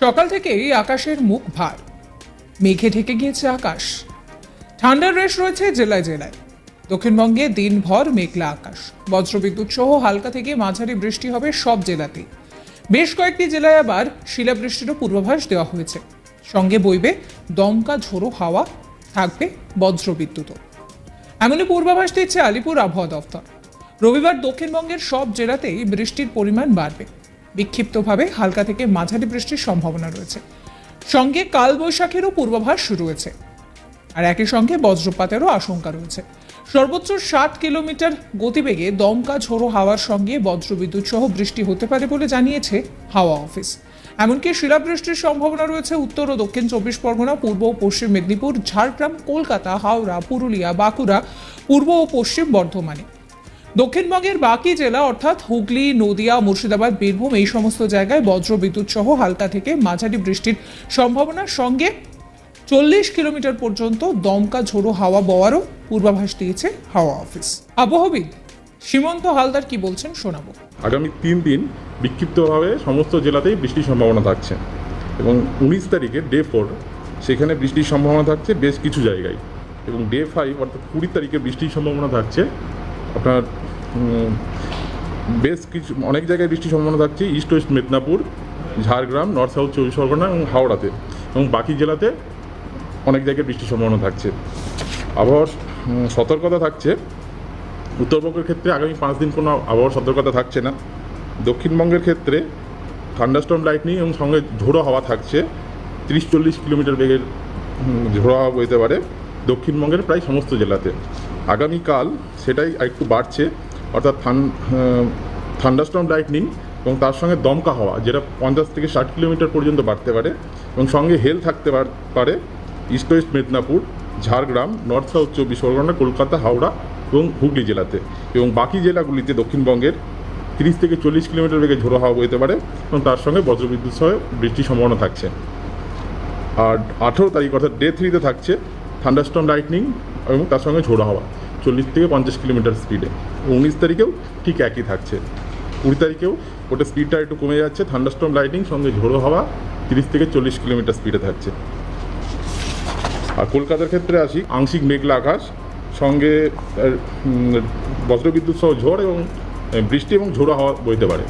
সকাল থেকেই আকাশের মুখ ভার, মেঘে ঢেকে গিয়েছে আকাশ। ঠান্ডার রেশ রয়েছে জেলায় জেলায়। দক্ষিণবঙ্গে দিনভর মেঘলা আকাশ, বজ্রবিদ্যুৎ সহ হালকা থেকে মাঝারি বৃষ্টি হবে সব জেলাতেই। বেশ কয়েকটি জেলায় আবার শিলাবৃষ্টিরও পূর্বাভাস দেওয়া হয়েছে। সঙ্গে বইবে দমকা ঝোড়ো হাওয়া, থাকবে বজ্রবিদ্যুৎও। এমনই পূর্বাভাস দিচ্ছে আলিপুর আবহাওয়া দফতর। রবিবার দক্ষিণবঙ্গের সব জেলাতেই বৃষ্টির পরিমাণ বাড়বে। বিক্ষিপ্তভাবে হালকা থেকে মাঝারি বৃষ্টির সম্ভাবনা রয়েছে। সঙ্গে কালবৈশাখীরও পূর্বাভাস রয়েছে। আর একই সঙ্গে বজ্রপাতেরও আশঙ্কা রয়েছে। সর্বোচ্চ 60 কিলোমিটার গতিবেগে দমকা ঝোড়ো হাওয়ার সঙ্গে বজ্রবিদ্যুৎ সহ বৃষ্টি হতে পারে বলে জানিয়েছে হাওয়া অফিস। এমনকি শিলাবৃষ্টির সম্ভাবনা রয়েছে উত্তর ও দক্ষিণ 24 পরগনা, পূর্ব ও পশ্চিম মেদিনীপুর, ঝাড়গ্রাম, কলকাতা, হাওড়া, পুরুলিয়া, বাঁকুড়া, পূর্ব ও পশ্চিম বর্ধমানে। দক্ষিণবঙ্গের বাকি জেলা অর্থাৎ হুগলি, নদিয়া, মুর্শিদাবাদ, বীরভূম এই সমস্ত জায়গায় বজ্রবিদ্যুৎ সহ হালকা থেকে মাঝারি বৃষ্টির সম্ভাবনার সঙ্গে 40 কিলোমিটার পর্যন্ত দমকা ঝোড়ো হাওয়া বওয়ারও পূর্বাভাস দিয়েছে হাওয়া অফিস। আবহাওয়াবিদ সীমন্ত হালদার কি বলছেন শোনাবো। আগামী 3 দিন বিক্ষিপ্তভাবে সমস্ত জেলাতেই বৃষ্টির সম্ভাবনা থাকছে এবং 19 তারিখে ডে 4 সেখানে বৃষ্টির সম্ভাবনা থাকছে বেশ কিছু জায়গায়, এবং ডে 5 অর্থাৎ 20 তারিখে বৃষ্টির সম্ভাবনা থাকছে আপনার বেশ কিছু অনেক জায়গায় বৃষ্টির সম্ভাবনা থাকছে east West Medinipur, Jhargram, north south 24 Pargana এবং হাওড়াতে, এবং বাকি জেলাতে অনেক জায়গায় বৃষ্টির সম্ভাবনা থাকছে। আবহাওয়ার সতর্কতা থাকছে উত্তরবঙ্গের ক্ষেত্রে আগামী 5 দিন কোনো আবহাওয়ার সতর্কতা থাকছে না। দক্ষিণবঙ্গের ক্ষেত্রে থান্ডারস্টর্ম লাইটনিং এবং সঙ্গে ঝোড়ো হাওয়া থাকছে 30-40 কিলোমিটার বেগের ঝোড়ো হাওয়া বইতে পারে দক্ষিণবঙ্গের প্রায় সমস্ত জেলাতে। আগামীকাল সেটাই একটু বাড়ছে, অর্থাৎ থান্ডারস্টর্ম লাইটনিং এবং তার সঙ্গে দমকা হাওয়া যেটা 50 থেকে 60 কিলোমিটার পর্যন্ত বাড়তে পারে, এবং সঙ্গে হেল থাকতে পারে east West Medinipur, Jhargram, north south 24 Pargana, Kolkata, Howrah এবং হুগলি জেলাতে। এবং বাকি জেলাগুলিতে দক্ষিণবঙ্গের 30 থেকে 40 কিলোমিটার বেগে ঝোড়ো হাওয়া বইতে পারে এবং তার সঙ্গে বজ্রবিদ্যুৎ সহ বৃষ্টির সম্ভাবনা থাকছে। আর 18 তারিখ অর্থাৎ ডে 3-তে থাকছে থান্ডারস্টর্ম লাইটনিং এবং তার সঙ্গে ঝোড়ো হাওয়া 40 থেকে 50 কিলোমিটার স্পিডে। 19 তারিখেও ঠিক একই থাকছে। 20 তারিখেও ওটা স্পিডটা একটু কমে যাচ্ছে, থান্ডারস্টর্ম লাইটনিং সঙ্গে ঝোড়ো হাওয়া 30 থেকে 40 কিলোমিটার স্পিডে থাকছে। আর কলকাতার ক্ষেত্রে আসি, আংশিক মেঘলা আকাশ, সঙ্গে বজ্রবিদ্যুৎ সহ ঝড় এবং বৃষ্টি এবং ঝোড়ো হাওয়া বইতে পারে।